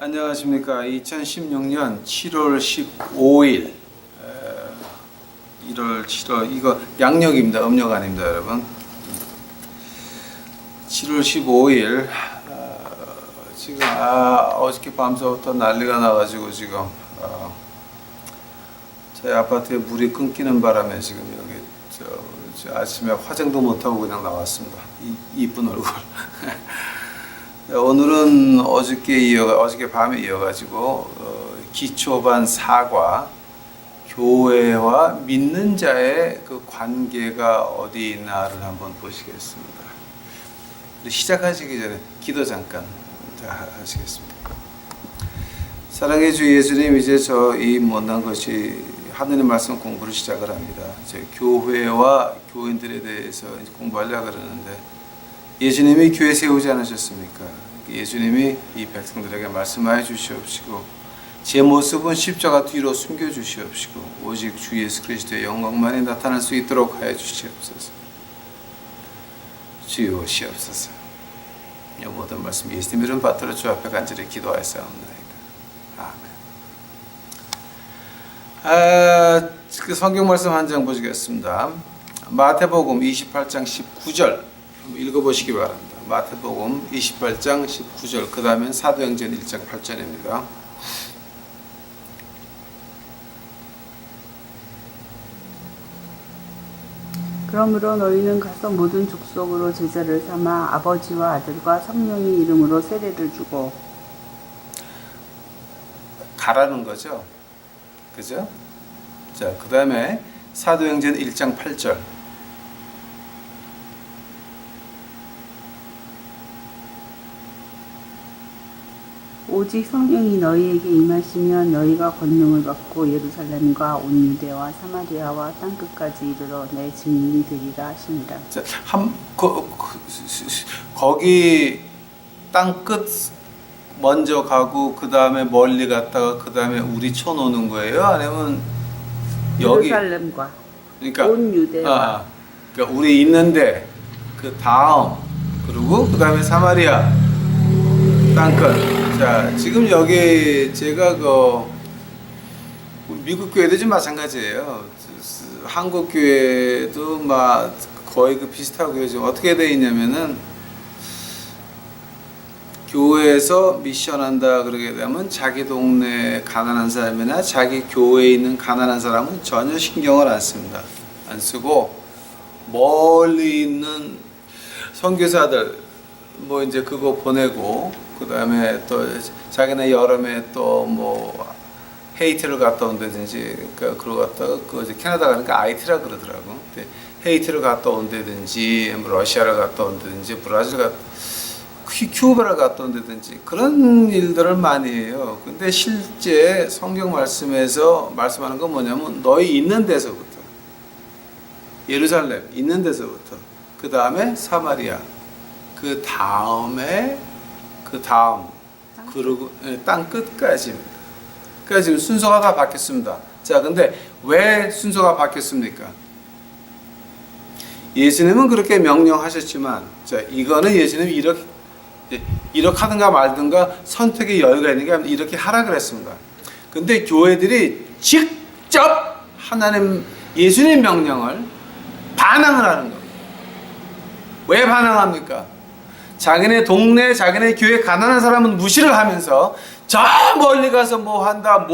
안녕하십니까. 2016년 7월 15일 1월 7월 이거 양력입니다. 음력 아닙니다, 여러분. 7월 15일 지금 어저께 밤새부터 난리가 나가지고 지금 제 아파트에 물이 끊기는 바람에 지금 여기 저 아침에 화장도 못하고 그냥 나왔습니다. 이쁜 얼굴. 오늘은 어저께 밤에 이어가지고 기초반 사과, 교회와 믿는 자의 그 관계가 어디 있나를 한번 보시겠습니다. 시작하시기 전에 기도 잠깐 하시겠습니다. 사랑의 주 예수님, 이제 이 못난 것이 하느님 말씀 공부를 시작을 합니다. 이제 교회와 교인들에 대해서 공부하려고 그러는데 예수님이 교회 세우지 않으셨습니까? 예수님이 이 백성들에게 말씀하여 주시옵시고 제 모습은 십자가 뒤로 숨겨 주시옵시고 오직 주 예수 그리스도의 영광만이 나타날 수 있도록 하여 주시옵소서. 주여 오시옵소서. 이 모든 말씀 예수님 이름 받들어 주 앞에 간절히 기도하였사옵나이다. 아멘. 그 성경 말씀 한 장 보시겠습니다. 마태복음 28장 19절 읽어보시기 바랍니다. 마태복음 28장 19절, 그 다음엔 사도행전 1장 8절입니다. 그러므로 너희는 가서 모든 족속으로 제자를 삼아 아버지와 아들과 성령의 이름으로 세례를 주고. 가라는 거죠. 그죠? 자, 그 다음에 사도행전 1장 8절. 오직 성령이 너희에게 임하시면 너희가 권능을 받고 예루살렘과 온 유대와 사마리아와 땅끝까지 이르러 내 증인이 되리라 하시니라. 자, 거기 땅끝 먼저 가고 그 다음에 멀리 갔다가 그 다음에 우리 쳐놓는 거예요? 아니면 여기 예루살렘과 그러니까 온 유대와 그러니까 우리 있는데 그 다음 그리고 그 다음에 사마리아 땅끝. 자, 지금 여기 제가 미국 교회도 좀 마찬가지예요. 한국 교회도 막 거의 비슷하고요. 지금 어떻게 돼 있냐면은 교회에서 미션한다 그러게 되면 자기 동네 가난한 사람이나 자기 교회에 있는 가난한 사람은 전혀 신경을 안 씁니다. 안 쓰고 멀리 있는 선교사들 뭐 이제 그거 보내고 그 다음에 또 자기네 여름에 또 뭐 헤이티를 갔다 온다든지 그러고 갔다가 그 캐나다 가니까 IT라 그러더라고. 근데 헤이티를 갔다 온다든지 뭐 러시아를 갔다 온다든지 브라질 큐바를 갔다 온다든지 그런 일들을 많이 해요. 근데 실제 성경 말씀에서 말씀하는 건 뭐냐면 너희 있는 데서부터 예루살렘 있는 데서부터 그 다음에 사마리아 그 다음 그리고 땅 끝까지입니다. 그러니까 지금 순서가 다 바뀌었습니다. 자, 근데 왜 순서가 바뀌었습니까? 예수님은 그렇게 명령하셨지만, 자, 이거는 예수님이 이렇게 하든가 말든가 선택의 여유가 있는 게 이렇게 하라 그랬습니다. 근데 교회들이 직접 예수님 명령을 반항을 하는 겁니다. 왜 반항합니까? 자기네 동네, 자기네 교회 가난한 사람은 무시를 하면서 저 멀리 가서 뭐 한다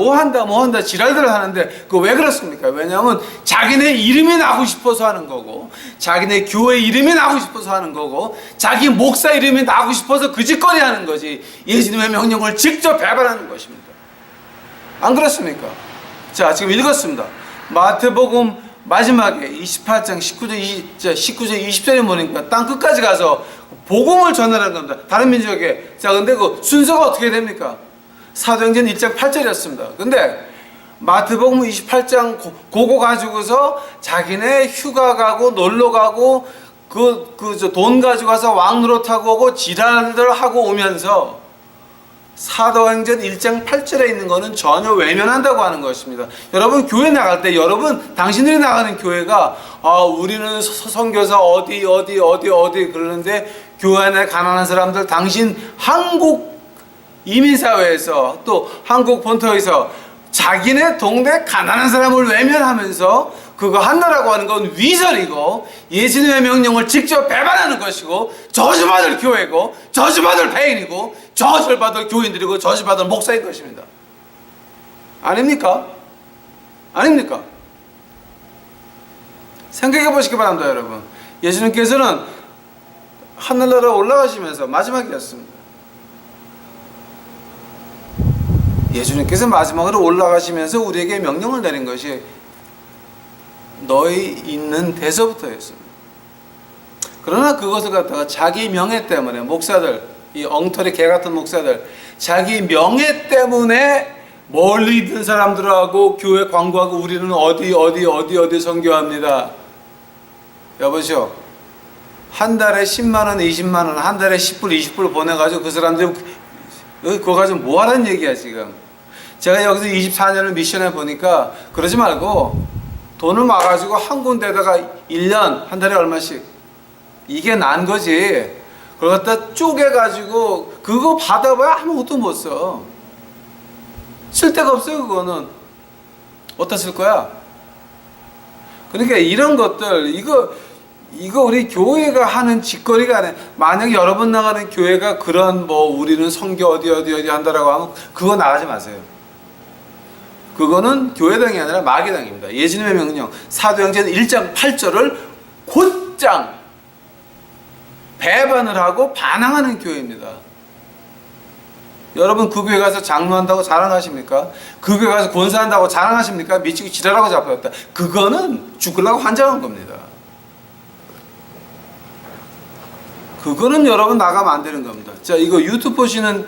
지랄들을 하는데 그거 왜 그렇습니까? 왜냐하면 자기네 이름이 나고 싶어서 하는 거고 자기네 교회 이름이 나고 싶어서 하는 거고 자기 목사 이름이 나고 싶어서 그 짓거리 하는 거지 예수님의 명령을 직접 배반하는 것입니다. 안 그렇습니까? 자, 지금 읽었습니다. 마태복음 마지막에 28장 19절 20절에 보니까 땅 끝까지 가서 복음을 전하라는 겁니다. 다른 민족에게. 자, 근데 그 순서가 어떻게 됩니까? 사도행전 1장 8절이었습니다. 근데 마태복음 28장 그거 가지고서 자기네 휴가 가고 놀러 가고 돈 가지고 가서 왕 노릇하고 오고 지랄들 하고 오면서 사도행전 1장 8절에 있는 것은 전혀 외면한다고 하는 것입니다. 여러분 교회 나갈 때 당신들이 나가는 교회가 우리는 선교사 어디 그러는데 교회 안에 가난한 사람들 당신 한국 이민사회에서 또 한국 본토에서 자기네 동네 가난한 사람을 외면하면서 그거 한다라고 하는 건 위선이고 예수님의 명령을 직접 배반하는 것이고 저주받을 교회고 저주받을 배인이고 저주받을 교인들이고 저주받을 목사인 것입니다. 아닙니까? 아닙니까? 생각해 보시기 바랍니다, 여러분. 예수님께서는 하늘나라 올라가시면서 마지막이었습니다. 예수님께서 마지막으로 올라가시면서 우리에게 명령을 내린 것이 너희 있는 데서부터였습니다. 그러나 그것을 갖다가 자기 명예 때문에 목사들, 이 엉터리 개 같은 목사들, 자기 명예 때문에 멀리 있는 사람들하고 교회 광고하고 우리는 어디 선교합니다. 여보시오, 한 달에 10만 원, 20만 원, 한 달에 10불, 20불 보내가지고 그 사람들 그거 가지고 뭐 하라는 얘기야 지금. 제가 여기서 24년을 미션해 보니까 그러지 말고 돈을 막아가지고 한 군데다가 1년 한 달에 얼마씩, 이게 난 거지. 그걸 갖다 쪼개가지고 그거 받아봐야 아무것도 못 써. 쓸 데가 없어요. 그거는 어디다 쓸 거야? 그러니까 이런 것들, 이거 우리 교회가 하는 짓거리가 아니야. 만약에 여러분 나가는 교회가 그런 우리는 선교 어디 한다라고 하면 그거 나가지 마세요. 그거는 교회당이 아니라 마귀당입니다. 예수님의 명령 사도행전 1장 8절을 곧장 배반을 하고 반항하는 교회입니다. 여러분 그 교회 가서 장로한다고 자랑하십니까? 그 교회 가서 권사한다고 자랑하십니까? 미치고 지랄하고 잡혔다. 그거는 죽으려고 환장한 겁니다. 그거는 여러분 나가면 안 되는 겁니다. 자, 이거 유튜브 보시는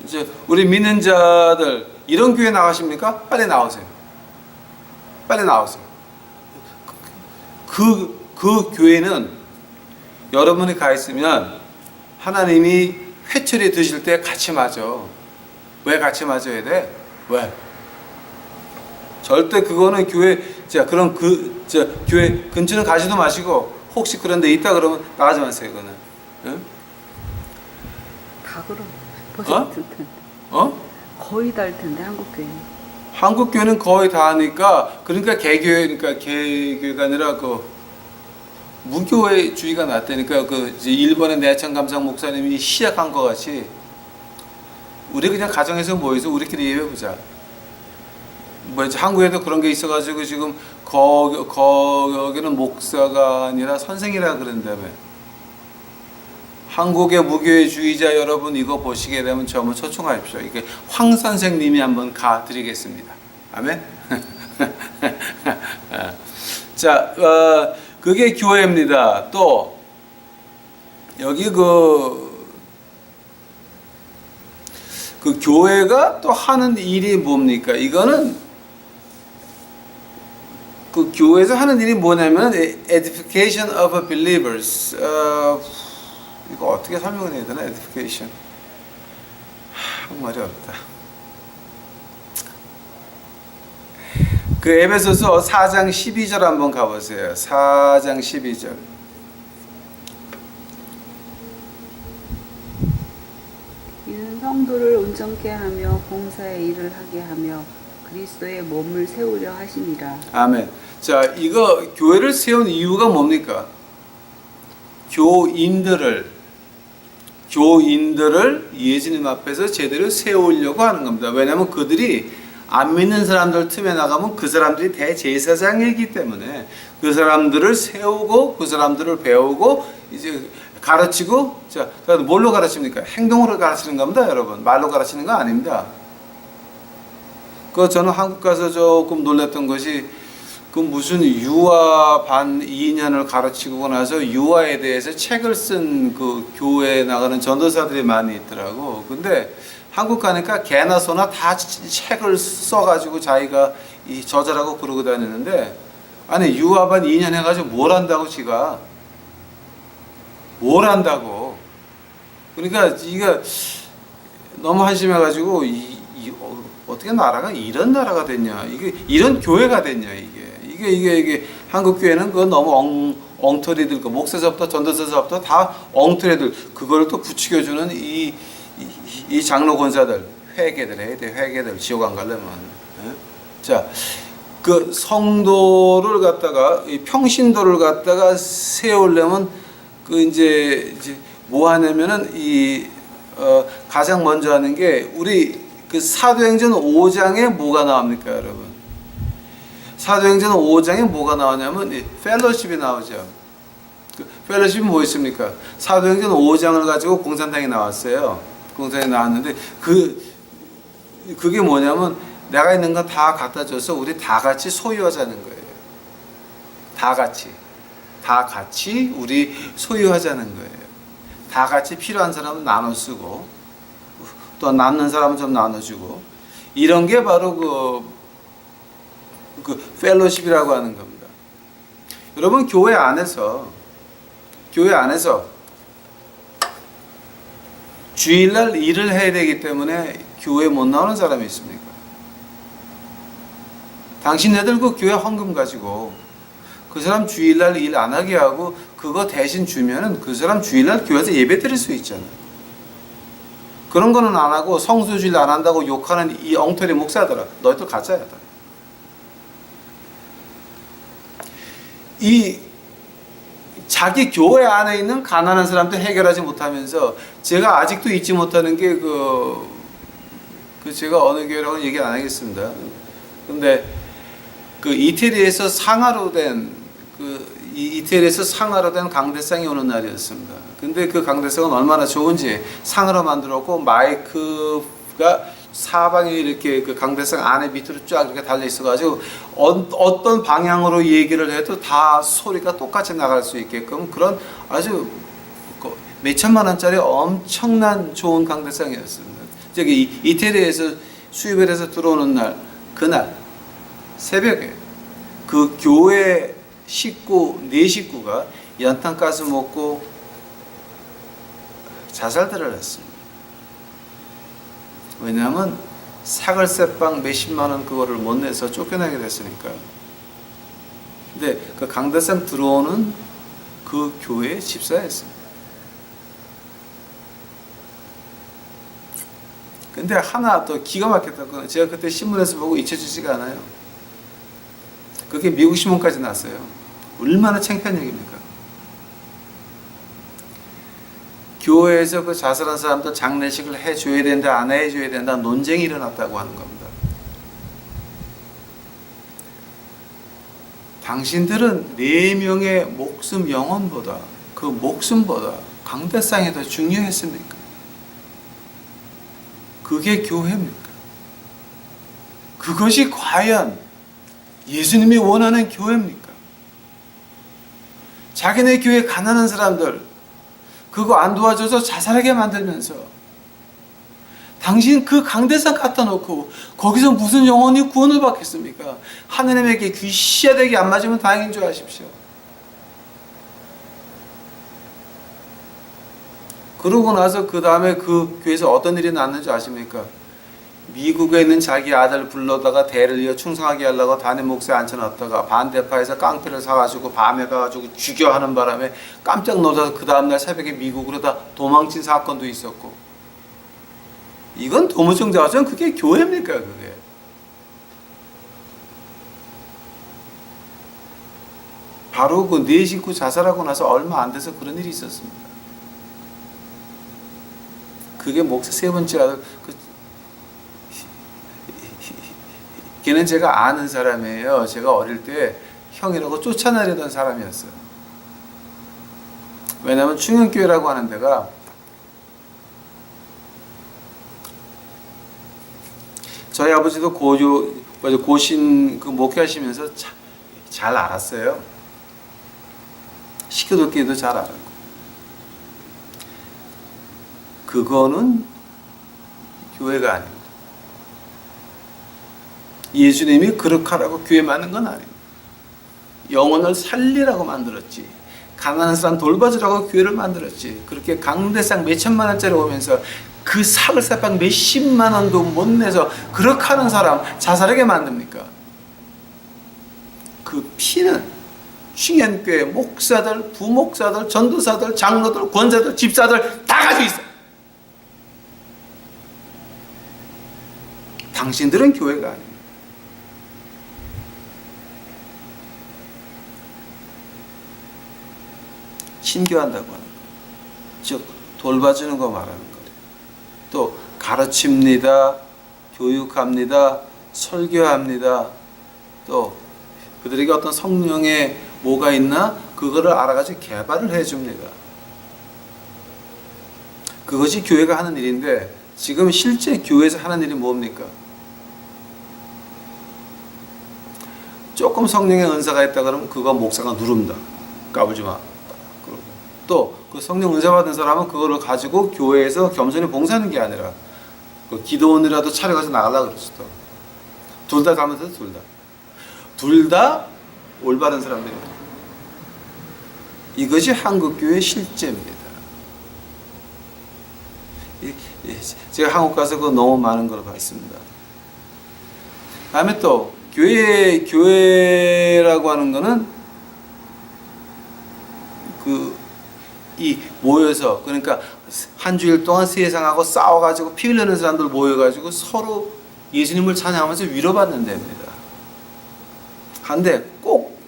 이제 우리 믿는 자들 이런 교회 나가십니까? 빨리 나오세요. 빨리 나오세요. 그 교회는 여러분이 가 있으면 하나님이 회초리 드실 때 같이 맞아. 왜 같이 맞아야 돼? 왜? 절대 그거는 교회, 그럼 교회 근처는 가지도 마시고 혹시 그런 데 있다 그러면 나가지 마세요. 그거는. 응? 다 그럼 벌써 들 텐데. 거의 다 할 텐데 한국 교회. 한국 교회는 거의 다 하니까, 그러니까 개교회니까 개교회가 아니라 무교회주의가 났다니까. 일본의 내천 감상 목사님이 시작한 것 같이 우리 그냥 가정에서 모여서 우리끼리 예배보자. 이제 한국에도 그런 게 있어가지고 지금 거기는 목사가 아니라 선생이라 그런다며. 한국의 무교회주의자 여러분 이거 보시게 되면 저한번 초청하십시오. 이게 황 선생님이 한번 가드리겠습니다. 아멘. 자, 그게 교회입니다. 또 여기 그 교회가 또 하는 일이 뭡니까? 이거는 그 교회에서 하는 일이 뭐냐면 edification of believers. 이거 어떻게 설명을 해야 되나? edification. 말이 어렵다. 그 에베소서 4장 12절 한번 가보세요. 4장 12절. 이는 성도를 온전케 하며 봉사의 일을 하게 하며 그리스도의 몸을 세우려 하심이라. 아멘. 자, 이거 교회를 세운 이유가 뭡니까? 교인들을 예수님 앞에서 제대로 세우려고 하는 겁니다. 왜냐하면 그들이 안 믿는 사람들 틈에 나가면 그 사람들이 대제사장이기 때문에 그 사람들을 세우고 그 사람들을 배우고 이제 가르치고. 자, 뭘로 가르칩니까? 행동으로 가르치는 겁니다, 여러분. 말로 가르치는 거 아닙니다. 저는 한국 가서 조금 놀랐던 것이 무슨 유아 반 2년을 가르치고 나서 유아에 대해서 책을 쓴 교회에 나가는 전도사들이 많이 있더라고. 근데 한국 가니까 개나 소나 다 책을 써가지고 자기가 저자라고 그러고 다니는데, 아니 유아 반 2년 해가지고 뭘 한다고 지가? 뭘 한다고? 그러니까 이게 너무 한심해가지고 어떻게 나라가 이런 나라가 됐냐? 이게 이런 교회가 됐냐? 이게 한국 교회는 너무 엉터리들, 목사서부터 전도사서부터 다 엉터리들, 그걸 또 부추겨주는 이 이 장로 권사들 회개들 해야 돼. 회개들 지옥 안 가려면. 예? 자, 그 성도를 갖다가 이 평신도를 갖다가 세우려면 그 이제 뭐 하냐면은 가장 먼저 하는 게 우리 그 사도행전 5장에 뭐가 나옵니까, 여러분? 사도행전 5장에 뭐가 나오냐면 펠로십이 나오죠. 그 펠로십이 뭐 있습니까? 사도행전 5장을 가지고 공산당이 나왔어요. 공산당이 나왔는데 그게 뭐냐면 내가 있는 건 다 갖다 줘서 우리 다 같이 소유하자는 거예요. 다 같이 우리 소유하자는 거예요. 다 같이 필요한 사람은 나눠 쓰고 또 남는 사람은 좀 나눠주고 이런 게 바로 그 펠로십이라고 하는 겁니다. 여러분 교회 안에서 주일날 일을 해야 되기 때문에 교회 못 나오는 사람이 있습니까? 당신네들 그 교회 헌금 가지고 그 사람 주일날 일 안 하게 하고 그거 대신 주면은 그 사람 주일날 교회에서 예배 드릴 수 있잖아요. 그런 거는 안 하고 성수주일 안 한다고 욕하는 이 엉터리 목사들아, 너희들 가짜야. 이 자기 교회 안에 있는 가난한 사람들 해결하지 못하면서 제가 아직도 잊지 못하는 게 제가 어느 교회라고는 얘기 안 하겠습니다. 근데 그 이태리에서 상하로 된 강대상이 오는 날이었습니다. 근데 그 강대상은 얼마나 좋은지 상으로 만들었고 마이크가 사방에 이렇게 그 강대상 안에 밑으로 쫙 이렇게 달려 있어가지고 어떤 방향으로 얘기를 해도 다 소리가 똑같이 나갈 수 있게끔 그런 아주 몇천만 원짜리 엄청난 좋은 강대상이었습니다. 저기 이태리에서 수입을 해서 들어오는 날 그날 새벽에 그 교회 네 식구가 연탄가스 먹고 자살들을 했습니다. 왜냐하면 사글세빵 몇십만 원 그거를 못 내서 쫓겨나게 됐으니까요. 근데 그 강대상 들어오는 그 교회의 집사였습니다. 근데 하나 더 기가 막혔던 건 제가 그때 신문에서 보고 잊혀지지가 않아요. 그게 미국 신문까지 났어요. 얼마나 창피한 얘기입니까? 교회에서 그 자살한 사람들 장례식을 해줘야 된다, 안 해줘야 된다 논쟁이 일어났다고 하는 겁니다. 당신들은 4명의 목숨 영혼보다 그 목숨보다 강대상이 더 중요했습니까? 그게 교회입니까? 그것이 과연 예수님이 원하는 교회입니까? 자기네 교회 가난한 사람들 그거 안 도와줘서 자살하게 만들면서 당신 그 강대상 갖다 놓고 거기서 무슨 영혼이 구원을 받겠습니까? 하느님에게 귀시하되게 안 맞으면 다행인 줄 아십시오. 그러고 나서 그 다음에 그 교회에서 어떤 일이 났는지 아십니까? 미국에 있는 자기 아들 불러다가 대를 이어 충성하게 하려고 담임 목사에 앉혀놨다가 반대파에서 깡패를 사가지고 밤에 가가지고 죽여 하는 바람에 깜짝 놀라서 그 다음날 새벽에 미국으로 다 도망친 사건도 있었고 이건 도무정자와전 그게 교회입니까 그게? 바로 그 4식구 자살하고 나서 얼마 안 돼서 그런 일이 있었습니다. 그게 목사 3번째 아들 걔는 제가 아는 사람이에요. 제가 어릴 때 형이라고 쫓아내려던 사람이었어요. 왜냐하면 충현교회라고 하는 데가 저희 아버지도 고신 그 목회하시면서 잘 알았어요. 시켜뒀기도 잘 알았고. 그거는 교회가 아닙니다. 예수님이 그렇게 하라고 교회 만든 건 아닙니다. 영혼을 살리라고 만들었지. 가난한 사람 돌봐주라고 교회를 만들었지. 그렇게 강대상 몇천만 원짜리 오면서 그 사글세빵 몇십만 원도 못 내서 그렇게 하는 사람 자살하게 만듭니까? 그 피는 충현교회 목사들, 부목사들, 전도사들, 장로들, 권사들, 집사들 다 가지고 있어요. 당신들은 교회가 아닙니다. 신교한다고 하는 거. 즉 돌봐주는 거 말하는 거예요. 또 가르칩니다. 교육합니다. 설교합니다. 또 그들에게 어떤 성령의 뭐가 있나 그거를 알아가지고 개발을 해줍니다. 그것이 교회가 하는 일인데 지금 실제 교회에서 하는 일이 뭡니까? 조금 성령의 은사가 있다 그러면 그거 목사가 누른다. 까불지 마. 또 그 성령 은사 받은 사람은 그거를 가지고 교회에서 겸손히 봉사하는 게 아니라 그 기도원이라도 차려가서 나가려고 그랬어. 둘 다 가면 돼, 둘 다. 둘 다 올바른 사람들입니다. 이것이 한국교회의 실제입니다. 제가 한국 가서 그거 너무 많은 걸 봤습니다. 다음에 또 교회라고 하는 거는 이 모여서 그러니까 한 주일 동안 세상하고 싸워가지고 피 흘리는 사람들 모여가지고 서로 예수님을 찬양하면서 위로받는 데입니다. 한데 꼭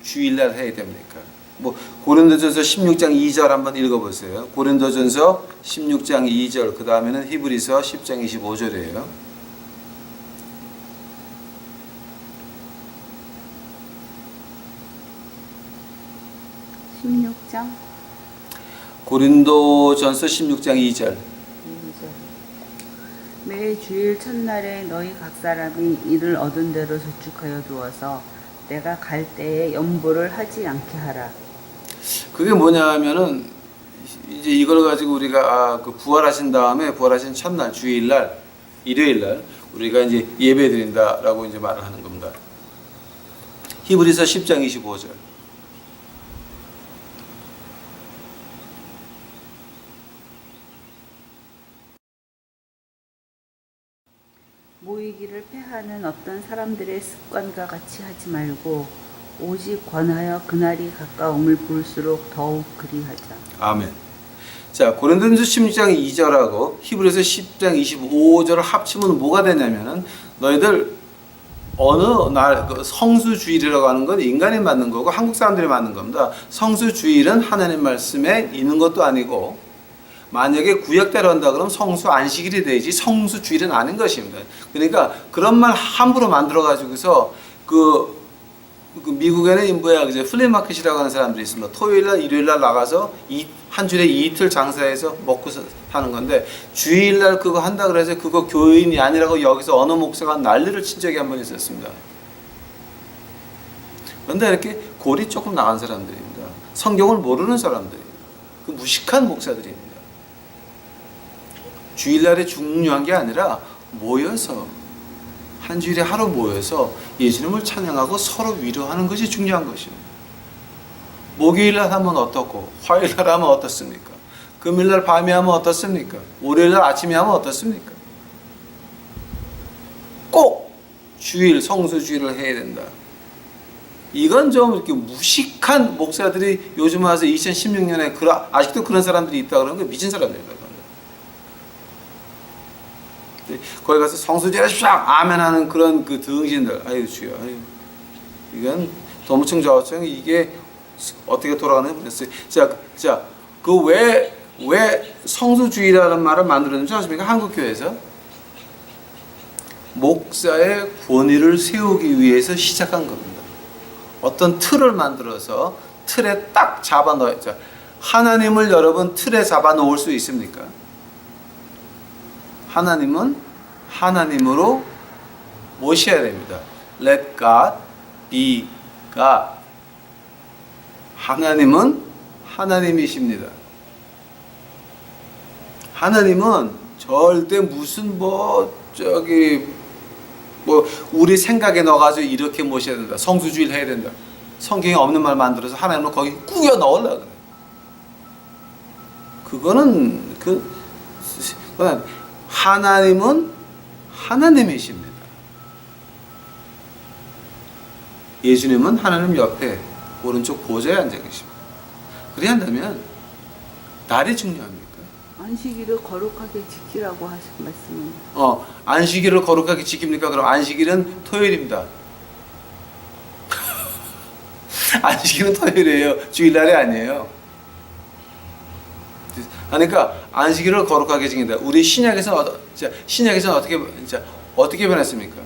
주일날 해야 됩니까? 뭐 고린도전서 16장 2절 한번 읽어보세요. 고린도전서 16장 2절 그 다음에는 히브리서 10장 25절이에요. 고린도전서 16장 2절. 매 주일 첫날에 너희 각 사람이 일을 얻은 대로 저축하여 두어서 내가 갈 때에 염보를 하지 않게 하라. 그게 뭐냐면은 이제 이걸 가지고 우리가 그 부활하신 다음에 부활하신 첫날 주일날 일요일날 우리가 이제 예배 드린다라고 이제 말을 하는 겁니다. 히브리서 10장 25절. 모이기를 패하는 어떤 사람들의 습관과 같이 하지 말고 오직 권하여 그날이 가까움을 볼수록 더욱 그리하자. 아멘. 자, 고린도전서 16장 2절하고 히브리서 10장 25절을 합치면 뭐가 되냐면은 너희들 어느 날 성수주일이라고 하는 건 인간이 만든 거고 한국 사람들이 만든 겁니다. 성수주일은 하나님 말씀에 있는 것도 아니고 만약에 구약대로 한다 그러면 성수 안식일이 되지 성수주일은 아닌 것입니다. 그러니까 그런 말 함부로 만들어 가지고서 그 미국에는 뭐야 이제 플리마켓이라고 하는 사람들이 있습니다. 토요일날 일요일날 나가서 한 주일에 이틀 장사해서 먹고 사는 건데 주일날 그거 한다 그래서 그거 교인이 아니라고 여기서 어느 목사가 난리를 친 적이 한 번 있었습니다. 그런데 이렇게 골이 조금 나간 사람들입니다. 성경을 모르는 사람들입니다. 그 무식한 목사들입니다. 주일날에 중요한 게 아니라 모여서 한 주일에 하루 모여서 예수님을 찬양하고 서로 위로하는 것이 중요한 것입니다. 목요일날 하면 어떻고 화요일날 하면 어떻습니까? 금요일날 밤에 하면 어떻습니까? 월요일날 아침에 하면 어떻습니까? 꼭 주일 성수주일을 해야 된다. 이건 좀 이렇게 무식한 목사들이 요즘 와서 2016년에 아직도 그런 사람들이 있다 그러는 게 미친 사람들이다. 거기 가서 성수주일 하십시오 아멘 하는 그런 그 등신들 아유 주여 아유 이건 도무층 좌우층 이게 어떻게 돌아가는지 모르겠어요. 자 그 왜 성수주의라는 말을 만들었는지 아십니까? 한국교회에서 목사의 권위를 세우기 위해서 시작한 겁니다. 어떤 틀을 만들어서 틀에 딱 잡아 넣어야죠. 하나님을 여러분 틀에 잡아 놓을 수 있습니까? 하나님은 하나님으로 모셔야 됩니다. Let God be God. 하나님은 하나님이십니다. 하나님은 절대 무슨 우리 생각에 넣어가지고 이렇게 모셔야 된다. 성수주일 해야 된다. 성경에 없는 말 만들어서 하나님을 거기 꾸겨 넣으려고 그래. 그거는 하나님은 하나님이십니다. 예수님은 하나님 옆에 오른쪽 보좌에 앉아 계십니다. 그래야 한다면 날이 중요합니까? 안식일을 거룩하게 지키라고 하신 말씀은 안식일을 거룩하게 지킵니까? 그럼 안식일은 토요일입니다. 안식일은 토요일이에요. 주일날이 아니에요. 그러니까 안식일을 거룩하게 지킨다. 우리 신약에서는 어떻게 변했습니까?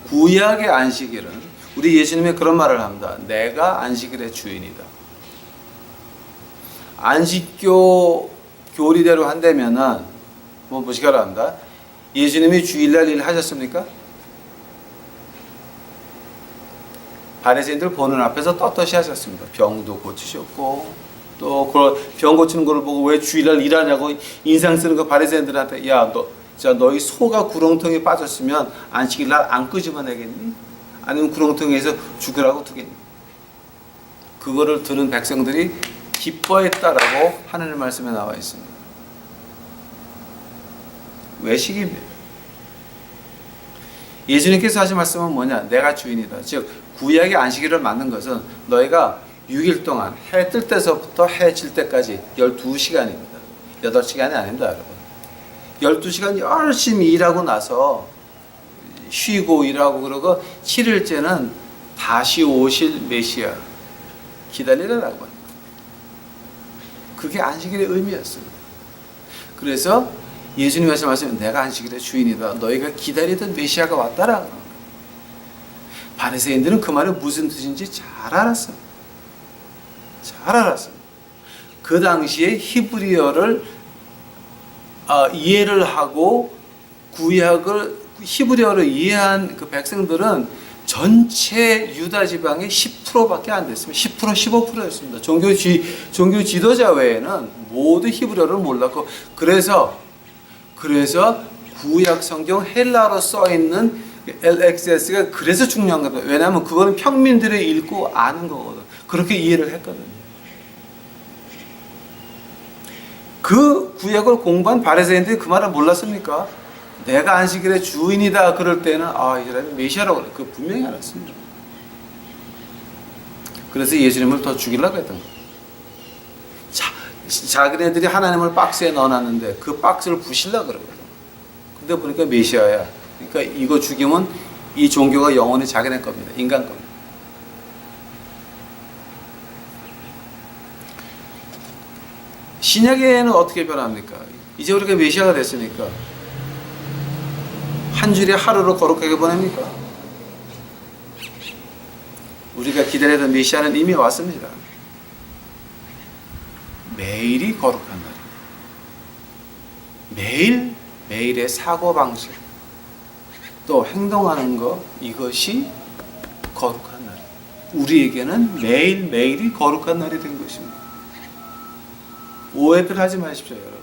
구약의 안식일은 우리 예수님이 그런 말을 합니다. 내가 안식일의 주인이다. 안식교 교리대로 한다면은 무식하라 합니다. 예수님이 주일날 일 하셨습니까? 바리새인들 보는 앞에서 떳떳이 하셨습니다. 병도 고치셨고 또 병 고치는 걸 보고 왜 주일날 일하냐고 인상 쓰는 거 바리새인들한테 너희 소가 구렁텅이에 빠졌으면 안식일날 안 끄집어내겠니? 아니면 구렁텅이에서 죽으라고 두겠니? 그거를 들은 백성들이 기뻐했다라고 하나님의 말씀에 나와 있습니다. 외식입니다. 예수님께서 하신 말씀은 뭐냐? 내가 주인이다. 즉 구약의 안식일을 만든 것은 너희가 6일 동안 해 뜰 때서부터 해 질 때까지 12시간입니다. 8시간이 아닙니다, 여러분. 12시간 열심히 일하고 나서 쉬고 일하고 그러고 7일째는 다시 오실 메시아 기다리라고 합니다. 그게 안식일의 의미였습니다. 그래서 예수님이 하신 말씀은 내가 안식일의 주인이다. 너희가 기다리던 메시아가 왔다라고 합니다. 바리새인들은 그 말이 무슨 뜻인지 잘 알았어요. 잘 알았어요. 그 당시에 히브리어를 이해를 하고 구약을 히브리어를 이해한 그 백성들은 전체 유다 지방의 10%밖에 안 됐습니다. 10%, 15%였습니다. 종교 지도자 외에는 모두 히브리어를 몰랐고 그래서 구약 성경 헬라어로 써 있는 LXS가 그래서 중요한 겁니다. 왜냐하면 그거는 평민들이 읽고 아는 거거든. 그렇게 이해를 했거든요. 그 구약을 공부한 바리새인들이 그 말을 몰랐습니까? 내가 안식일의 주인이다 그럴 때는 이 사람이 메시아라고 그래. 그 분명히 알았습니다. 그래서 예수님을 더 죽이려고 했던 거예요. 자기네들이 하나님을 박스에 넣어놨는데 그 박스를 부시려고 그러거든. 근데 보니까 메시아야. 그러니까 이거 죽이면 이 종교가 영원히 자기네 겁니다. 인간 겁니다. 신약에는 어떻게 변합니까? 이제 우리가 메시아가 됐으니까 한 줄의 하루로 거룩하게 보냅니까? 우리가 기다리던 메시아는 이미 왔습니다. 매일이 거룩한 날입니다. 매일의 사고방식 또 행동하는 것 이것이 거룩한 날. 우리에게는 매일매일이 거룩한 날이 된 것입니다. 오해들 하지 마십시오, 여러분.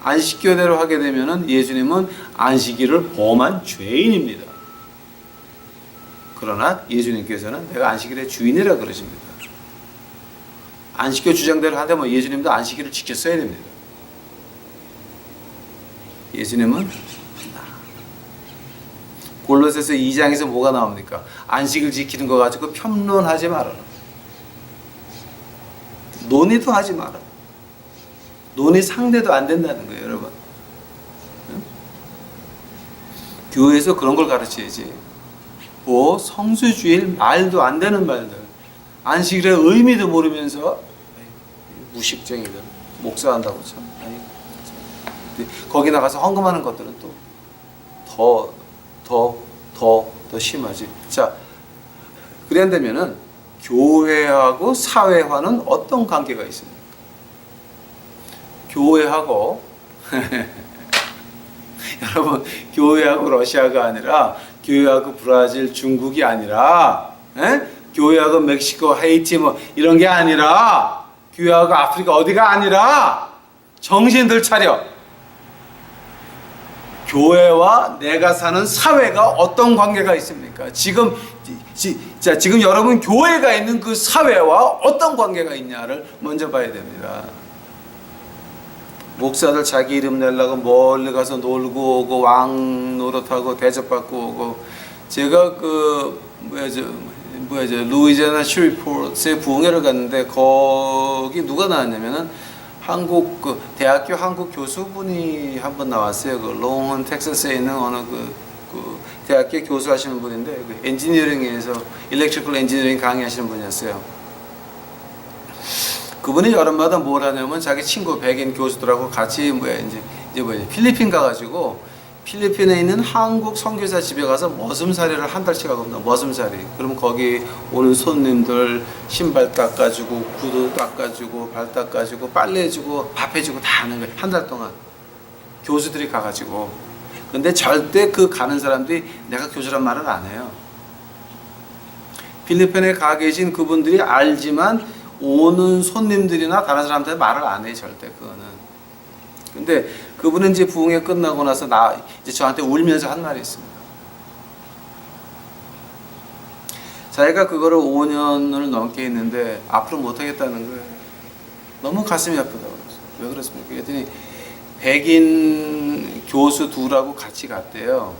안식교대로 하게 되면은 예수님은 안식일을 범한 죄인입니다. 그러나 예수님께서는 내가 안식일의 주인이라 그러십니다. 안식교 주장대로 한다면 예수님도 안식일을 지켰어야 됩니다. 예수님은 골로새서 2장에서 뭐가 나옵니까? 안식을 지키는 거 가지고 평론하지 말아라. 논의도 하지 마라. 논의 상대도 안 된다는 거예요, 여러분. 응? 교회에서 그런 걸 가르쳐야지. 성수주일 말도 안 되는 말들. 안식일의 의미도 모르면서 무식쟁이들 목사한다고 참. 거기 나가서 헌금하는 것들은 또 더 심하지. 자, 그런다면은 교회하고 사회화는 어떤 관계가 있습니까? 교회하고 여러분, 교회하고 러시아가 아니라 교회하고 브라질, 중국이 아니라 교회하고 멕시코, 하이티 이런 게 아니라 교회하고 아프리카 어디가 아니라 정신들 차려. 교회와 내가 사는 사회가 어떤 관계가 있습니까? 지금 여러분 교회가 있는 그 사회와 어떤 관계가 있냐를 먼저 봐야 됩니다. 목사들 자기 이름 내려고 멀리 가서 놀고 오고 왕 노릇하고 대접받고 오고 제가 루이지애나 슈리포트에 부흥회를 갔는데 거기 누가 나왔냐면은 한국 그 대학교 한국 교수분이 한 분 나왔어요. 그 롱은 텍사스에 있는 어느 그 대학교 교수하시는 분인데 그 엔지니어링에서 일렉트리컬 엔지니어링 강의하시는 분이었어요. 그분이 여름마다 뭘 하냐면 자기 친구 백인 교수들하고 같이 필리핀 가가지고 필리핀에 있는 한국 선교사 집에 가서 머슴살이를 한 달씩 하거든요. 머슴살이. 그러면 거기 오는 손님들 신발 닦아주고 구두 닦아주고 발 닦아주고 빨래해주고 밥해주고 다 하는 거예요. 한 달 동안 교수들이 가가지고. 근데 절대 그 가는 사람들이 내가 교수란 말을 안 해요. 필리핀에 가 계신 그분들이 알지만 오는 손님들이나 다른 사람한테 말을 안 해요. 절대 그거는. 근데 그분은 이제 부흥회 끝나고 나서 이제 저한테 울면서 한 말이 있습니다. 자기가 그거를 5년을 넘게 했는데 앞으로 못하겠다는 거예요. 너무 가슴이 아프다고 그랬어요. 왜 그렇습니까? 그랬더니 백인 교수 둘하고 같이 갔대요.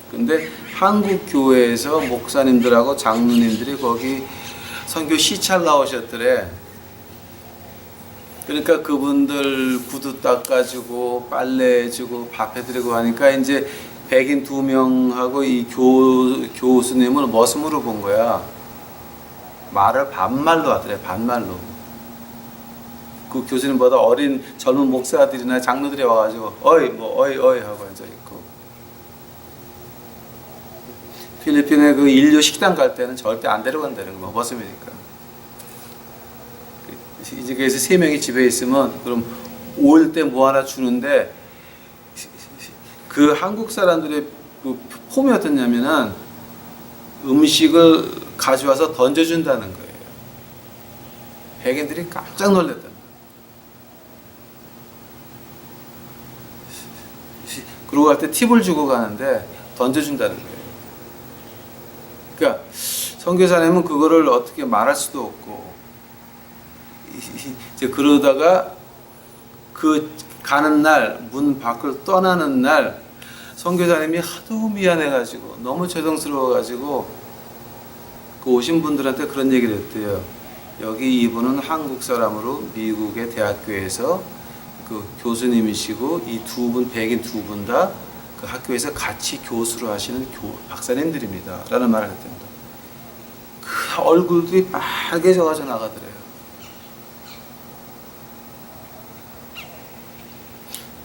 근데 한국 교회에서 목사님들하고 장로님들이 거기 선교 시찰 나오셨더래. 그러니까 그분들 구두 닦아주고 빨래해주고 밥해드리고 하니까 이제 백인 2명하고 이 교수님을 머슴으로 본 거야. 말을 반말로 하더래. 반말로. 그 교수님보다 어린 젊은 목사들이나 장로들이 와가지고 어이 하고 앉아있고. 필리핀에 그 인류 식당 갈 때는 절대 안 데려간다는 거. 머슴이니까. 이제 그래서 3명이 집에 있으면 그럼 올 때 뭐 하나 주는데 그 한국 사람들의 그 폼이 어떻냐면은 음식을 가져와서 던져준다는 거예요. 백인들이 깜짝 놀랐다는 거예요. 그러고 갈 때 팁을 주고 가는데 던져준다는 거예요. 그러니까 선교사님은 그거를 어떻게 말할 수도 없고 이제 그러다가 그 가는 날, 문 밖을 떠나는 날 선교사님이 하도 미안해가지고 너무 죄송스러워가지고 그 오신 분들한테 그런 얘기를 했대요. 여기 이분은 한국 사람으로 미국의 대학교에서 그 교수님이시고 이 2분, 백인 2분 다 그 학교에서 같이 교수로 하시는 박사님들입니다. 라는 말을 했답니다. 그 얼굴들이 빨개져가지고 나가더래요.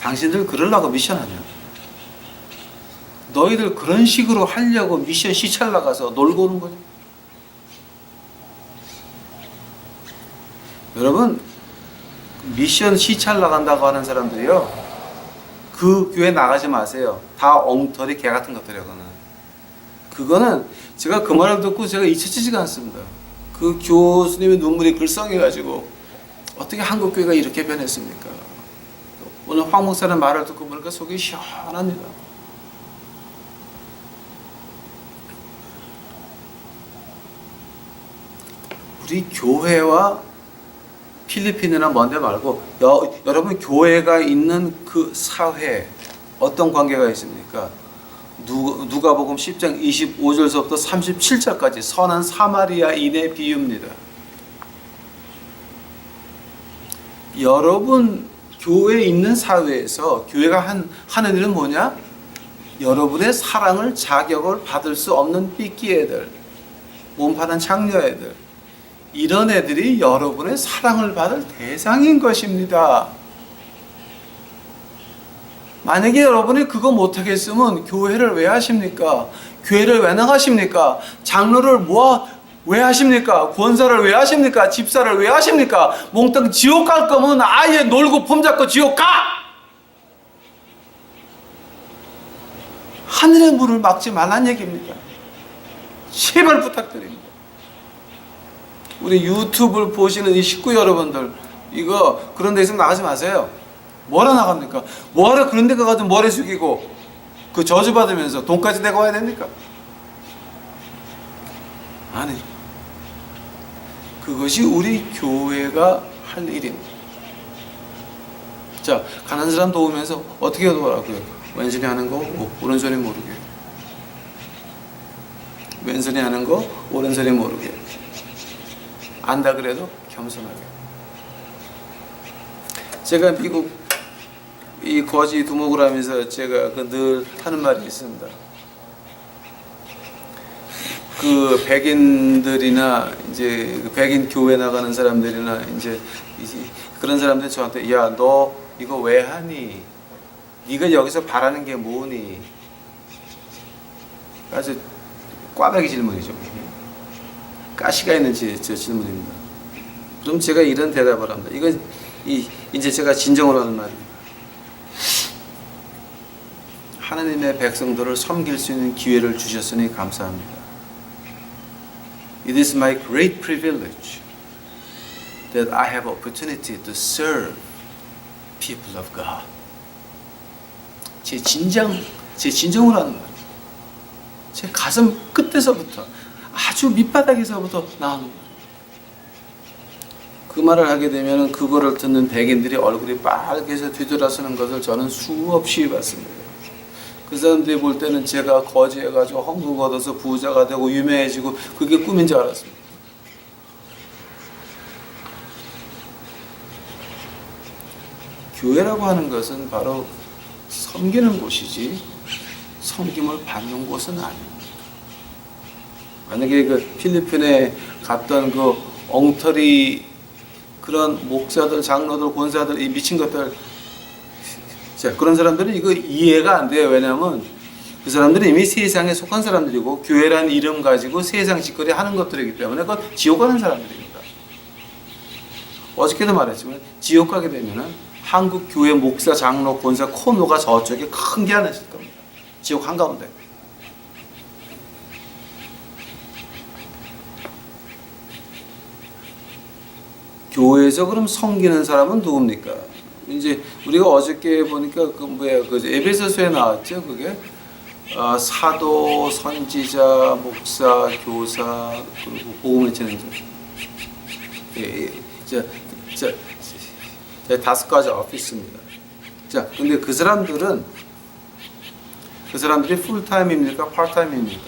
당신들 그러려고 미션하냐? 너희들 그런 식으로 하려고 미션 시찰 나가서 놀고 오는 거냐? 여러분, 미션 시찰 나간다고 하는 사람들이요, 그 교회 나가지 마세요. 다 엉터리 개 같은 것들이야. 그거는 제가 그 말을 듣고 제가 잊혀지지가 않습니다. 그 교수님의 눈물이 글썽해가지고 어떻게 한국 교회가 이렇게 변했습니까? 오늘 황 목사님 말을 듣고 보니까 속이 시원합니다. 우리 교회와 필리핀이나 먼데 말고 여러분 교회가 있는 그 사회 어떤 관계가 있습니까? 누가복음 10장 25절서부터 37절까지 선한 사마리아인의 비유입니다. 여러분 교회에 있는 사회에서 교회가 하는 일은 뭐냐? 여러분의 사랑을 자격을 받을 수 없는 삐끼 애들, 몸파는 장녀 애들, 이런 애들이 여러분의 사랑을 받을 대상인 것입니다. 만약에 여러분이 그거 못하겠으면 교회를 왜 하십니까? 교회를 왜 나가십니까? 장로를 왜 하십니까? 권사를 왜 하십니까? 집사를 왜 하십니까? 몽땅 지옥 갈 거면 아예 놀고 폼 잡고 지옥 가! 하늘의 문을 막지 말란 얘기입니다. 제발 부탁드립니다. 우리 유튜브를 보시는 이 식구 여러분들, 이거 그런 데 있으면 나가지 마세요. 뭐하러 나갑니까? 뭐하러 그런 데 가가지고 머리 숙이고 그 저주받으면서 돈까지 내고 와야 됩니까? 아니, 그것이 우리 교회가 할 일입니다. 자, 가난한 사람 도우면서 어떻게 도와라고요? 왼손이 하는 거 오른손이 모르게, 왼손이 하는 거 오른손이 모르게, 안다 그래도 겸손하게. 제가 미국 이 거지 두목을 하면서 제가 늘 하는 말이 있습니다. 그 백인들이나 이제 백인 교회 나가는 사람들이나 이제 그런 사람들이 저한테 야, 너 이거 왜 하니? 네가 여기서 바라는 게 뭐니? 아주 꽈배기 질문이죠. 가시가 있는 저 질문입니다. 그럼 제가 이런 대답을 합니다. 이건 이제 제가 진정으로 하는 말입니다. 하나님의 백성들을 섬길 수 있는 기회를 주셨으니 감사합니다. It is my great privilege that I have opportunity to serve people of God. 제 진정으로 하는 말이에요. 제 가슴 끝에서부터 아주 밑바닥에서부터 나오는 거예요. 그 말을 하게 되면 그거를 듣는 백인들이 얼굴이 빨개서 뒤돌아서는 것을 저는 수없이 봤습니다. 그 사람들이 볼 때는 제가 거지해가지고 헌금 얻어서 부자가 되고 유명해지고 그게 꿈인 줄 알았습니다. 교회라고 하는 것은 바로 섬기는 곳이지 섬김을 받는 곳은 아닙니다. 만약에 그 필리핀에 갔던 그 엉터리 그런 목사들, 장로들, 권사들, 이 미친 것들, 자, 그런 사람들은 이거 이해가 안 돼요. 왜냐하면 그 사람들은 이미 세상에 속한 사람들이고 교회라는 이름 가지고 세상 짓거리 하는 것들이기 때문에 그건 지옥 가는 사람들입니다. 어저께도 말했지만 지옥 가게 되면은 한국 교회 목사, 장로, 권사, 코너가 저쪽에 큰 게 하나 있을 겁니다. 지옥 한가운데. 교회에서 그럼 섬기는 사람은 누굽니까? 이제 우리가 어저께 보니까 그 에베소서에 나왔죠. 그게 사도, 선지자, 목사, 교사, 그리고 복음을 전하는 자, 5가지 오피스입니다. 자, 근데 그 사람들이 풀타임입니까? 파트타임입니까?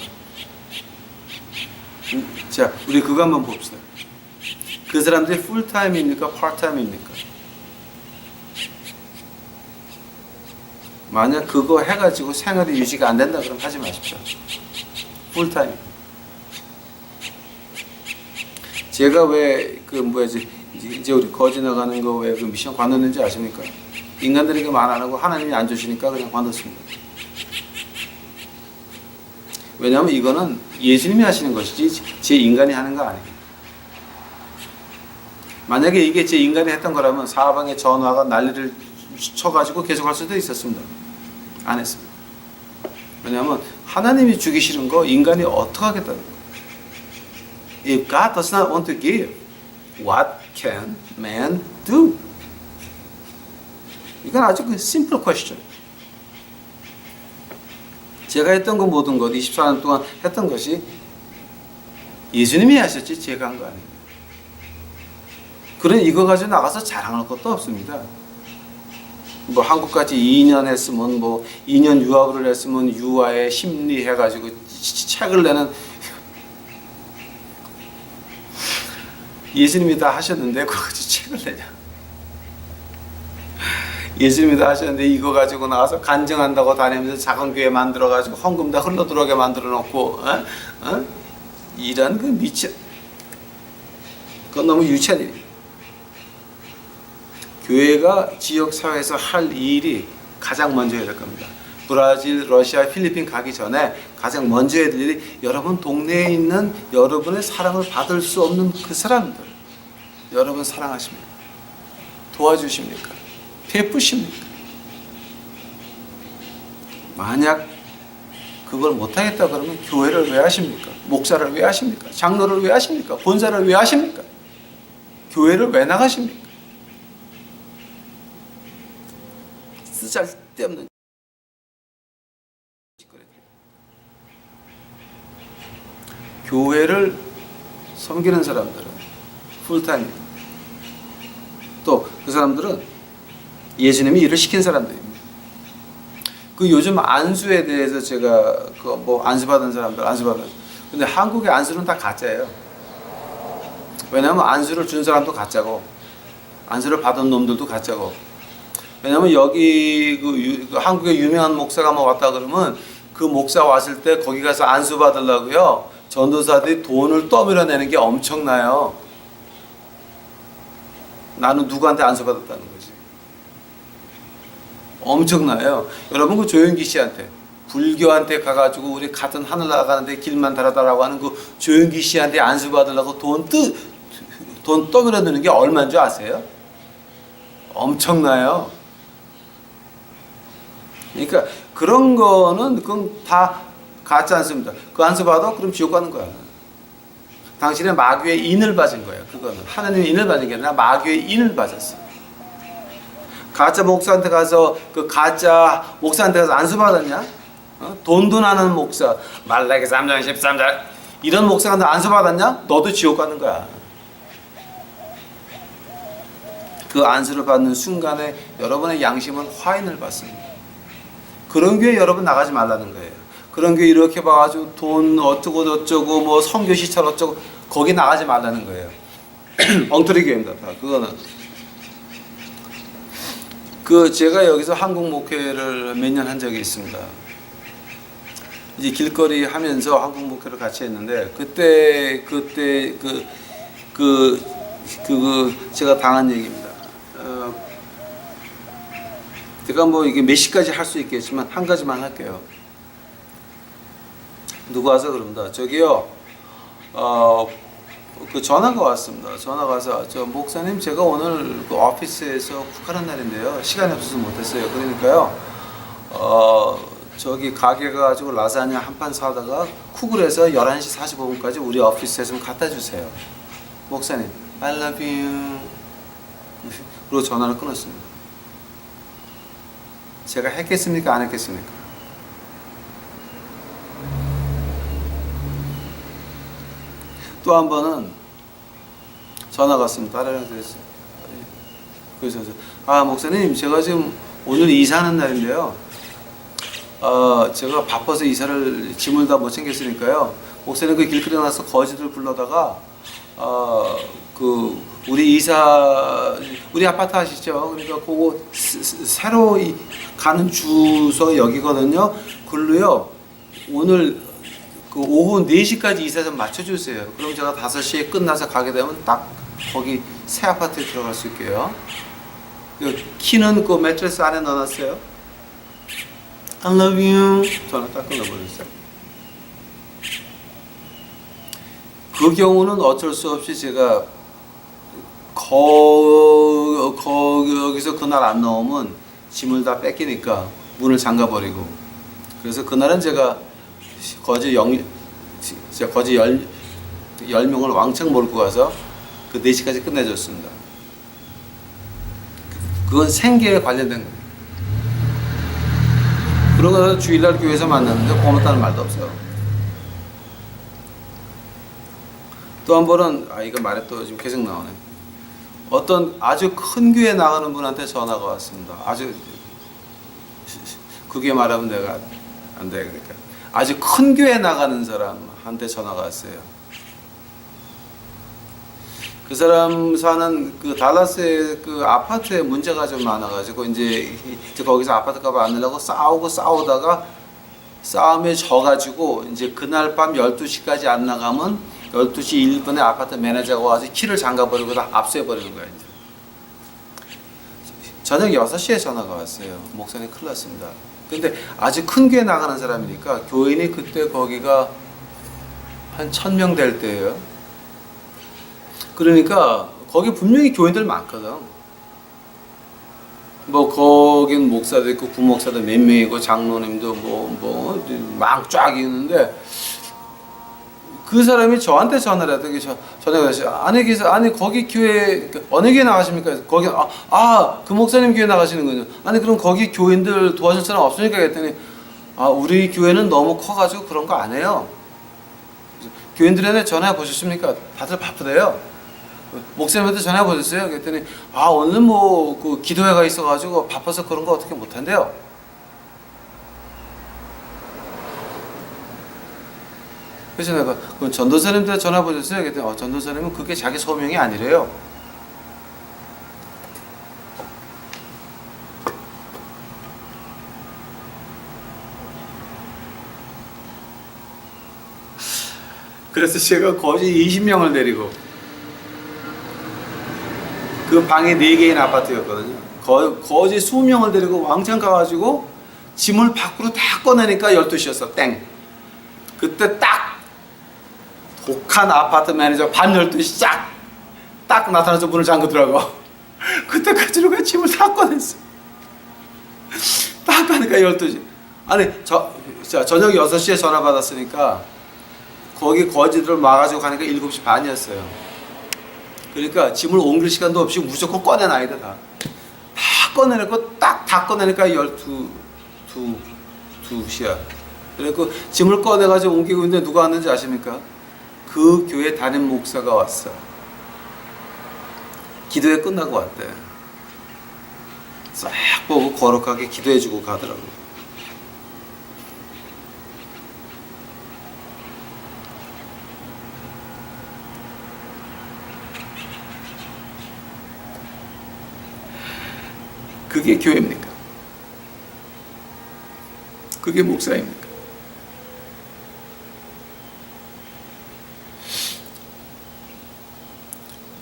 자, 우리 그거 한번 봅시다. 그 사람들이 풀타임입니까? 파트타임입니까? 만약 그거 해가지고 생활이 유지가 안 된다 그러면 하지 마십시오. 풀타임. 제가 왜 이제 우리 거지 나가는 거 왜 그 미션 관뒀는지 아십니까? 인간들이 그 말 안 하고 하나님이 안 주시니까 그냥 관뒀습니다. 왜냐하면 이거는 예수님이 하시는 것이지 제 인간이 하는 거 아니에요. 만약에 이게 제 인간이 했던 거라면 사방에 전화가 난리를 쳐가지고 계속 할 수도 있었습니다. 안 했습니다. 왜냐하면 하나님이 주기 싫은 거 인간이 어떻게 하겠다는 거예요. If God does not want to give, what can man do? 이건 아주 그 simple question. 제가 했던 건 모든 것, 24년 동안 했던 것이 예수님이 하셨지 제가 한 거 아니에요. 그런 이거 가지고 나가서 자랑할 것도 없습니다. 뭐 한국까지 2년 했으면 뭐 2년 유학을 했으면 유아의 심리 해가지고 책을 내는 예수님이 다 하셨는데 그거 가지고 책을 내냐? 예수님이 다 하셨는데 이거 가지고 나와서 간증한다고 다니면서 작은 교회 만들어가지고 헌금 다 흘러 들어오게 만들어 놓고 이런 그 그건 너무 유치한 일이에요. 교회가 지역사회에서 할 일이 가장 먼저 해야 될 겁니다. 브라질, 러시아, 필리핀 가기 전에 가장 먼저 해야 될 일이 여러분 동네에 있는 여러분의 사랑을 받을 수 없는 그 사람들 여러분 사랑하십니까? 도와주십니까? 베푸십니까? 만약 그걸 못하겠다 그러면 교회를 왜 하십니까? 목사를 왜 하십니까? 장로를 왜 하십니까? 본사를 왜 하십니까? 교회를 왜 나가십니까? 쓸데없는 교회를 섬기는 사람들은 풀타임입니다. 또 그 사람들은 예수님이 일을 시킨 사람들입니다. 그 요즘 안수에 대해서 제가 그 뭐 안수 받은 사람들 근데 한국의 안수는 다 가짜예요. 왜냐하면 안수를 준 사람도 가짜고 안수를 받은 놈들도 가짜고 왜냐면 여기 그 한국에 유명한 목사가 한번 왔다 그러면 그 목사 왔을 때 거기 가서 안수 받으려고요. 전도사들이 돈을 떠밀어내는 게 엄청나요. 나는 누구한테 안수 받았다는 거지. 엄청나요. 여러분 그 조용기 씨한테 불교한테 가가지고 우리 같은 하늘 나가는데 길만 달아달라고 하는 그 조용기 씨한테 안수 받으려고 돈 떠밀어내는 게 얼마인 줄 아세요? 엄청나요. 그러니까 그런 거는 그건 다 가짜 않습니다. 그 안수 받아? 그럼 지옥 가는 거야. 당신의 마귀의 인을 받은 거예요. 그거는 하나님의 인을 받은 게 아니라 마귀의 인을 받았어. 가짜 목사한테 가서 그 가짜 목사한테 가서 안수 받았냐? 돈도 나는 목사 말라기 3장 13장 이런 목사한테 안수 받았냐? 너도 지옥 가는 거야. 그 안수를 받는 순간에 여러분의 양심은 화인을 받습니다. 그런 교회 여러분 나가지 말라는 거예요. 그런 교회 이렇게 봐가지고 돈 어쩌고 저쩌고 뭐 선교 시찰 어쩌고 거기 나가지 말라는 거예요. 엉터리 교회입니다. 다 그거는. 그 제가 여기서 한국 목회를 몇 년 한 적이 있습니다. 이제 길거리 하면서 한국 목회를 같이 했는데 그때 제가 당한 얘기입니다. 제가 뭐 이게 몇 시까지 할 수 있겠지만 한 가지만 할게요. 누구 와서 그럽니다. 저기요, 그 전화가 왔습니다. 전화가 와서 저 목사님 제가 오늘 그 오피스에서 국하는 날인데요. 시간이 없어서 못했어요. 그러니까요, 저기 가게 가가지고 라자냐 한 판 사다가 쿡을 해서 11시 45분까지 우리 오피스에 좀 갖다 주세요. 목사님, I love you. 그리고 전화를 끊었습니다. 제가 했겠습니까? 안 했겠습니까? 또 한 번은 전화가 왔습니다. 딸애한테 했어요. 그래서 목사님 제가 지금 오늘 이사하는 날인데요. 제가 바빠서 이사를 짐을 다 못 챙겼으니까요. 목사님 그 길거리에 나서 거지들 불러다가 그 우리 아파트 아시죠? 그러니까 그거 새로 가는 주소 여기거든요. 글로요. 오늘 그 오후 4시까지 이사 좀 맞춰주세요. 그럼 제가 5시에 끝나서 가게 되면 딱 거기 새 아파트에 들어갈 수 있게요. 그 키는 그 매트리스 안에 넣어놨어요. I love you. 전화 딱 끊어버렸어요. 그 경우는 어쩔 수 없이 제가 여기서 그날 안 나오면 짐을 다 뺏기니까 문을 잠가버리고 그래서 그날은 제가 거지 10명을 왕창 몰고 가서 그 4시까지 끝내줬습니다. 그건 생계에 관련된 거예요. 그러고 나서 주일날 교회에서 만났는데 고맙다는 말도 없어요. 또 한 번은 이거 말에 또 지금 계속 나오네. 어떤 아주 큰 교회 나가는 분한테 전화가 왔습니다. 아주 그게 말하면 내가 안 돼. 그러니까 아주 큰 교회 나가는 사람한테 전화가 왔어요. 그 사람 사는 그 달라스의 그 아파트에 문제가 좀 많아가지고 이제 거기서 아파트 값을 안 내려고 싸우다가 싸움에 져가지고 이제 그날 밤 12시까지 안 나가면 12시 1분에 아파트 매니저가 와서 키를 잠가버리고 다 압수해버리는 거예요. 이제. 저녁 6시에 전화가 왔어요. 목사님 큰일 났습니다. 근데 아주 큰 교회 나가는 사람이니까 교인이 그때 거기가 한 1000명 될 때예요. 그러니까 거기 분명히 교인들 많거든. 뭐 거긴 목사도 있고 부목사도 몇 명이고 장로님도 막 쫙 있는데 그 사람이 저한테 전화를 하더니 전화가 왔어요. 아니 거기 교회 어느 교회 나가십니까? 거기 그 목사님 교회 나가시는군요. 아니 그럼 거기 교인들 도와줄 사람 없으니까 했더니 우리 교회는 너무 커가지고 그런 거 안 해요. 교인들한테 전화해 보셨습니까? 다들 바쁘대요. 목사님한테 전화해 보셨어요? 그랬더니 오늘 그 기도회가 있어가지고 바빠서 그런 거 어떻게 못한대요. 그래서 내가 그럼 전도사님한테 전화 보셨어요? 그랬더니 전도사님은 그게 자기 소명이 아니래요. 그래서 제가 거지 20명을 데리고 그 방에 4개인 아파트였거든요. 거지 20명을 데리고 왕창 가가지고 짐을 밖으로 다 꺼내니까 12시였어. 땡. 그때 딱 독한 아파트 매니저 밤 12시 딱 나타나서 문을 잠그더라고. 그때까지로 그 짐을 다 꺼냈어. 딱 가니까 12시. 아니 저녁 6시에 전화 받았으니까 거기 거지들을 막아주고 가니까 7시 반이었어요. 그러니까 짐을 옮길 시간도 없이 무조건 꺼내놔야 돼. 다 꺼내놓고 딱 다 꺼내니까 2시야. 그래서 짐을 꺼내가지고 옮기고 있는데 누가 왔는지 아십니까? 그 교회 담임 목사가 왔어. 기도회 끝나고 왔대. 싹 보고 거룩하게 기도해주고 가더라고. 그게 교회입니까? 그게 목사입니까?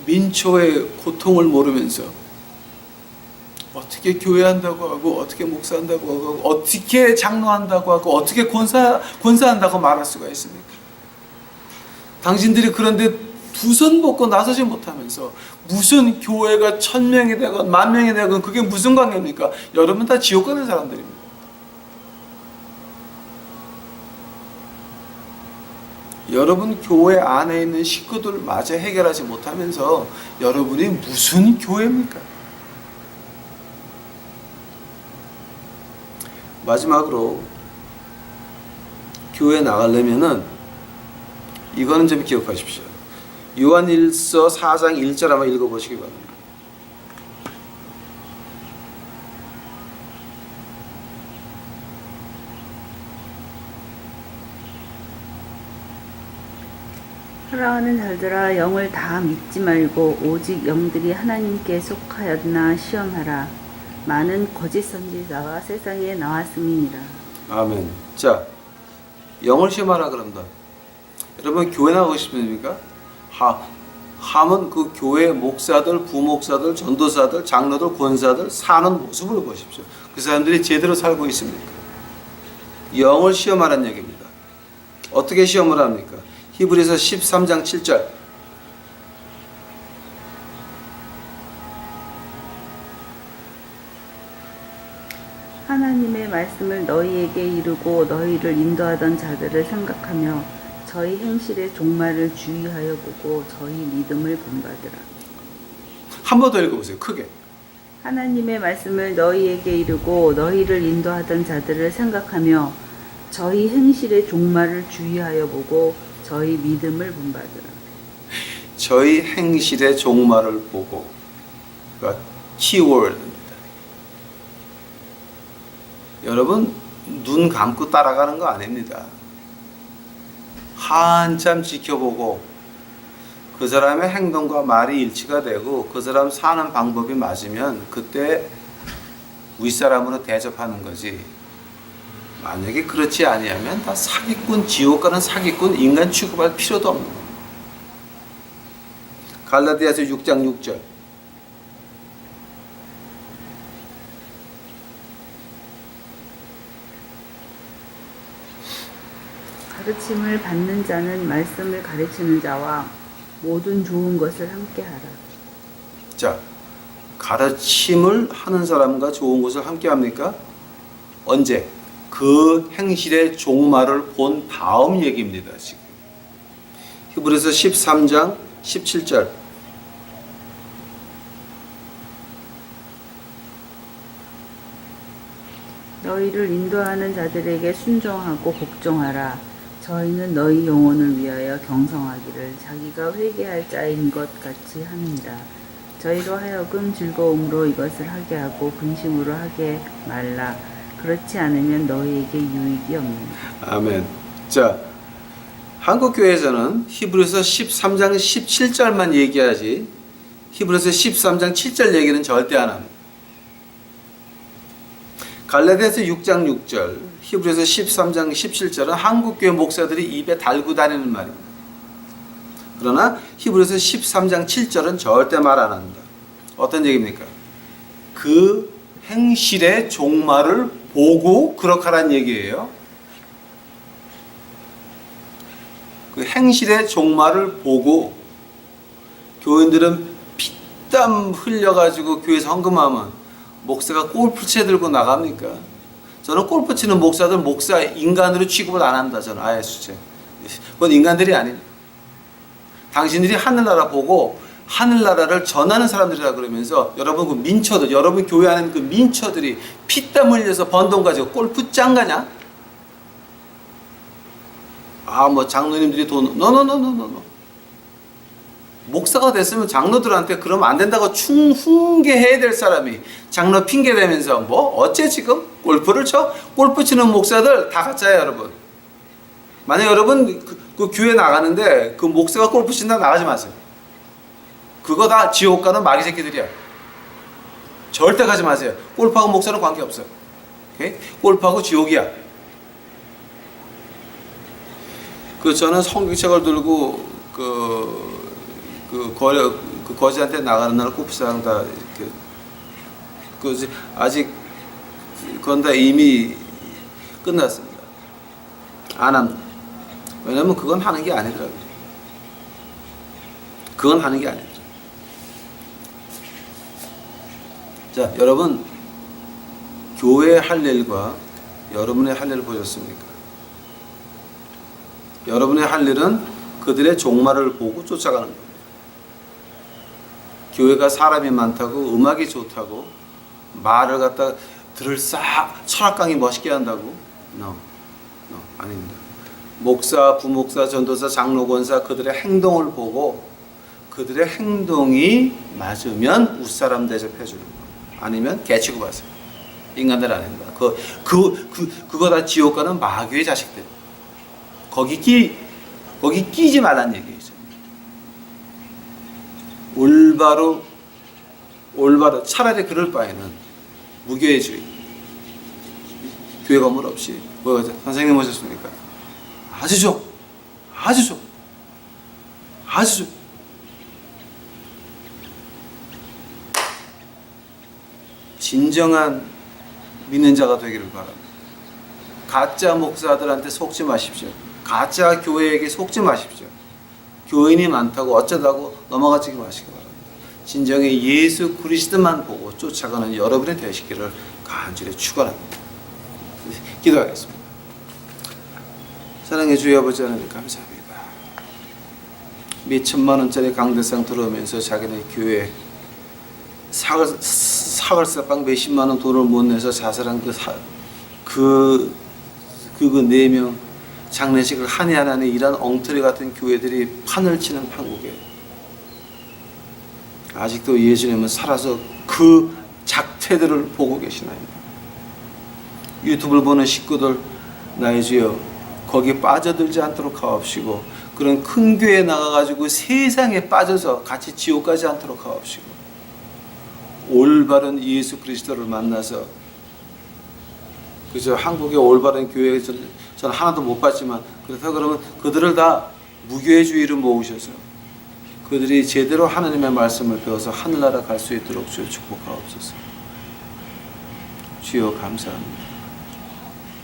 민초의 고통을 모르면서 어떻게 교회한다고 하고 어떻게 목사한다고 하고 어떻게 장로한다고 하고 어떻게 권사한다고 말할 수가 있습니까? 당신들이 그런데 두 손 벗고 나서지 못하면서 무슨 교회가 1000명이 되건 10,000명이 되건 그게 무슨 관계입니까? 여러분 다 지옥 가는 사람들입니다. 여러분 교회 안에 있는 식구들 마저 해결하지 못하면서 여러분이 무슨 교회입니까? 마지막으로 교회 나가려면은 이거는 좀 기억하십시오. 요한일서 4장 1절 한번 읽어보시기 바랍니다. 사랑하는 자들아, 영을 다 믿지 말고 오직 영들이 하나님께 속하였나 시험하라. 많은 거짓 선지자가 세상에 나왔음이니라. 아멘. 자, 영을 시험하라 그런다. 여러분 교회 나가고 싶습니까? 하면 그 교회 목사들, 부목사들, 전도사들, 장로들, 권사들 사는 모습을 보십시오. 그 사람들이 제대로 살고 있습니까? 영을 시험하라는 얘기입니다. 어떻게 시험을 합니까? 히브리서 13장 7절. 하나님의 말씀을 너희에게 이루고 너희를 인도하던 자들을 생각하며 저희 행실의 종말을 주의하여 보고 저희 믿음을 본받으라. 한 번 더 읽어보세요. 크게. 하나님의 말씀을 너희에게 이루고 너희를 인도하던 자들을 생각하며 저희 행실의 종말을 주의하여 보고 저희 믿음을 본받으라. 저희 행실의 종말을 보고. 그러니까 키워드입니다. 여러분 눈 감고 따라가는 거 아닙니다. 한참 지켜보고 그 사람의 행동과 말이 일치가 되고 그 사람 사는 방법이 맞으면 그때 윗사람으로 대접하는 거지. 만약에 그렇지 아니하면 다 사기꾼, 지옥 가는 사기꾼, 인간 취급할 필요도 없는 겁니다. 갈라디아서 6장 6절. 가르침을 받는 자는 말씀을 가르치는 자와 모든 좋은 것을 함께하라. 자, 가르침을 하는 사람과 좋은 것을 함께 합니까? 언제? 그 행실의 종말을 본 다음 얘기입니다. 지금 히브리서 13장 17절. 너희를 인도하는 자들에게 순종하고 복종하라. 저희는 너희 영혼을 위하여 경성하기를 자기가 회개할 자인 것 같이 하느니라. 저희로 하여금 즐거움으로 이것을 하게 하고 근심으로 하게 말라. 그렇지 않으면 너희에게 유익이 없느니라. 아멘. 자, 한국교회에서는 히브리서 13장 17절만 얘기하지 히브리서 13장 7절 얘기는 절대 안 합니다. 갈라디아서 6장 6절, 히브리서 13장 17절은 한국교회 목사들이 입에 달고 다니는 말입니다. 그러나 히브리서 13장 7절은 절대 말 안 한다. 어떤 얘기입니까? 그 행실의 종말을 보고 그렇게 하라는 얘기예요. 그 행실의 종말을 보고. 교인들은 피땀 흘려가지고 교회에서 헌금하면 목사가 골프채 들고 나갑니까? 저는 골프 치는 목사들 목사 인간으로 취급을 안 한다. 저는 아예 수제. 그건 인간들이 아닙니다. 당신들이 하늘나라 보고 하늘나라를 전하는 사람들이라 그러면서 여러분 그 민초들, 여러분 교회 안에 그 민초들이 피땀 흘려서 번 돈 가지고 골프 짱 가냐? 뭐 장로님들이 돈, 노노노노노노. 목사가 됐으면 장로들한테 그러면 안 된다고 훈계해야 될 사람이 장로 핑계 대면서 뭐 어째 지금 골프를 쳐? 골프 치는 목사들 다 가짜예요, 여러분. 만약 여러분 그 교회 나가는데 그 목사가 골프 친다 나가지 마세요. 그거 다 지옥 가는 마귀 새끼들이야. 절대 가지 마세요. 골프하고 목사는 관계없어요. 오케이? 골프하고 지옥이야. 저는 성경책을 들고 그 거지한테 나가는 날 골프장 다 아직 그건 다 이미 끝났습니다. 안 합니다. 왜냐면 그건 하는 게 아니더라고요. 그건 하는 게 아니더라고요. 자, 여러분 교회 할 일과 여러분의 할 일을 보셨습니까? 여러분의 할 일은 그들의 종말을 보고 쫓아가는 겁니다. 교회가 사람이 많다고 음악이 좋다고 말을 갖다 들을 철학강의 멋있게 한다고? No, 아닙니다. 목사, 부목사, 전도사, 장로, 권사 그들의 행동을 보고 그들의 행동이 맞으면 웃사람 대접해 주는 거예요. 아니면 개 취급하세요. 인간들 아닙니다. 그거 다 지옥 가는 마귀의 자식들. 거기 끼지 말란 얘기죠. 올바로 차라리 그럴 바에는 무교회주의, 교회 건물 없이 선생님 오셨습니까? 아주 좋. 진정한 믿는 자가 되기를 바랍니다. 가짜 목사들한테 속지 마십시오. 가짜 교회에게 속지 마십시오. 교인이 많다고 어쩌다고 넘어가지 마시기 바랍니다. 진정의 예수 그리스도만 보고 쫓아가는 여러분이 되시기를 간절히 축원합니다. 기도하겠습니다. 사랑의 주여 아버지 하나님 감사합니다. 몇 천만 원짜리 강대상 들어오면서 자기네 교회 사글사빵 몇십만 원 돈을 못 내서 자살한 그 4명 장례식을 한 해 한 해에 이런 엉터리 같은 교회들이 판을 치는 판국에 아직도 예수님은 살아서 그 작태들을 보고 계시나이다. 유튜브를 보는 식구들 나의 주여 거기 빠져들지 않도록 하옵시고 그런 큰 교회에 나가가지고 세상에 빠져서 같이 지옥 가지 않도록 하옵시고 올바른 예수 그리스도를 만나서 그저 한국의 올바른 교회에 저는 하나도 못 봤지만 그렇다 그러면 그들을 다 무교회주의로 모으셔서 그들이 제대로 하나님의 말씀을 배워서 하늘나라 갈 수 있도록 주여 축복하옵소서. 주여 감사합니다.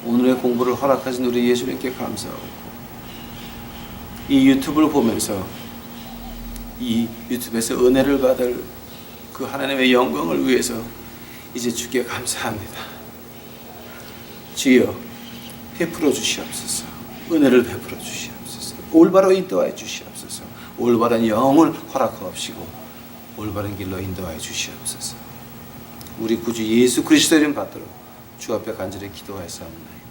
오늘의 공부를 허락하신 우리 예수님께 감사하고 이 유튜브를 보면서 이 유튜브에서 은혜를 받을 그 하나님의 영광을 위해서 이제 주께 감사합니다. 주여 베풀어 주시옵소서. 은혜를 베풀어 주시옵소서. 올바로 인도하여 주시옵소서. 올바른 영을 허락하옵시고 올바른 길로 인도하여 주시옵소서. 우리 구주 예수 그리스도 이름 받들어 주 앞에 간절히 기도하였사옵나이다.